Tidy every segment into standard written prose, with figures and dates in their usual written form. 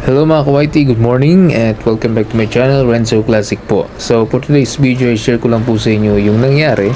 Hello mga ka-YT, good morning and welcome back to my channel, Renzo Classic po. So for today's video, i-share ko lang po sa inyo yung nangyari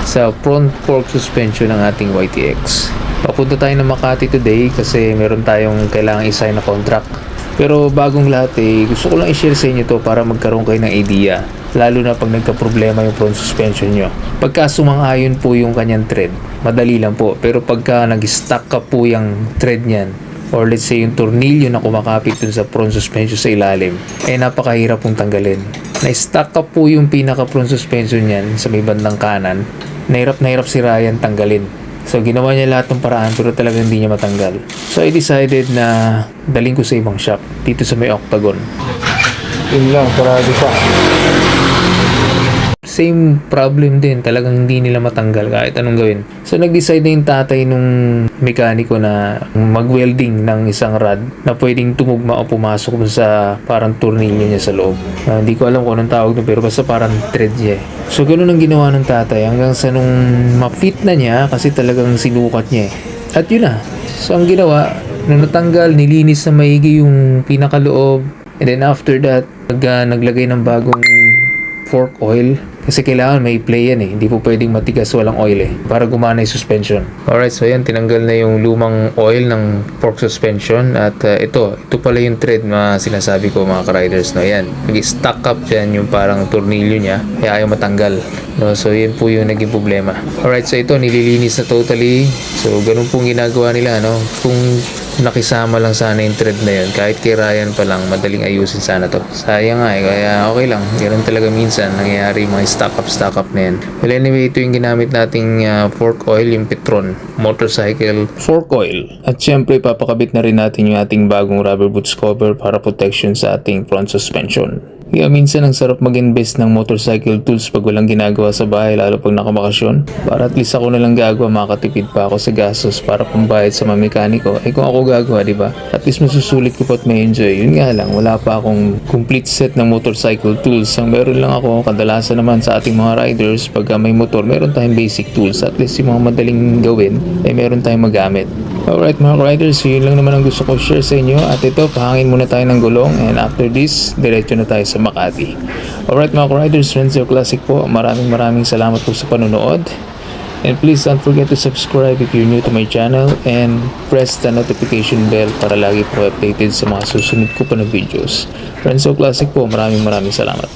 sa front fork suspension ng ating YTX. Papunta tayo ng Makati today kasi meron tayong kailangan i-sign na contract. Pero bagong lahat gusto ko lang i-share sa inyo to para magkaroon kayo ng idea. Lalo na pag nagka-problema yung front suspension nyo. Pagka sumang-ayon po yung kanyang thread, madali lang po. Pero pagka nag-stuck ka po yung thread nyan, or let's say yung tornilyo na kumakapit dun sa front suspension sa ilalim, napakahirap pong tanggalin. Na-stuck up po yung pinaka front suspension niyan sa may bandang kanan. Na hirap si Ryan tanggalin. So ginawa niya lahat ng paraan pero talagang hindi niya matanggal. So I decided na daling ko sa ibang shop dito sa may Octagon. Yun lang, parado pa. Same problem din, talagang hindi nila matanggal kahit anong gawin. So nag-decide na yung tatay nung mekaniko na mag-welding ng isang rod na pwedeng tumugma o pumasok sa parang tornilyo niya sa loob. Hindi ko alam kung anong tawag doon pero basta parang thread niya. So ganun ang ginawa ng tatay hanggang sa nung ma-fit na niya kasi talagang sinukat niya. At yun na. So ang ginawa, nung natanggal, nilinis na maigi yung pinakaloob. And then after that, naglagay ng bagong fork oil. Kasi kailangan may play yan hindi po pwedeng matigas walang oil para gumana yung suspension. Alright, so yan, tinanggal na yung lumang oil ng fork suspension at ito pala yung thread na sinasabi ko mga ka-riders, no? Yan, nag-stuck up dyan yung parang tornilyo niya kaya ayaw matanggal, no? So yan po yung naging problema. Alright, so ito nililinis na totally. So ganun pong ginagawa nila, no? Kung nakisama lang sana yung thread na yun, kahit kay Ryan pa lang madaling ayusin sana to. Sayang nga kaya okay lang, ganun talaga minsan nangyayari mga stock up na yan. Well anyway, ito yung ginamit nating fork oil, yung Petron motorcycle fork oil. At syempre papakabit na rin natin yung ating bagong rubber boots cover para protection sa ating front suspension. Kaya minsan ang sarap mag-invest ng motorcycle tools pag walang ginagawa sa bahay, lalo pag nakabakasyon. Para at least ako na lang gagawa, makatipid pa ako sa gastos para pambayad sa mga mekaniko. Kung ako gagawa, di ba? At least masusulit ko pa at may enjoy. Yun nga lang, wala pa akong complete set ng motorcycle tools. Ang meron lang ako, kadalasan naman sa ating mga riders, pag may motor, meron tayong basic tools. At least yung mga madaling gawin, meron tayong magamit. Alright mga riders, yun lang naman ang gusto ko share sa inyo. At ito, pahangin muna tayo ng gulong. And after this, diretso na tayo sa Makati. Alright mga riders, Renzo Classic po. Maraming salamat po sa panonood. And please don't forget to subscribe if you're new to my channel. And press the notification bell para lagi po updated sa mga susunod ko pa na videos. Renzo Classic po, maraming salamat.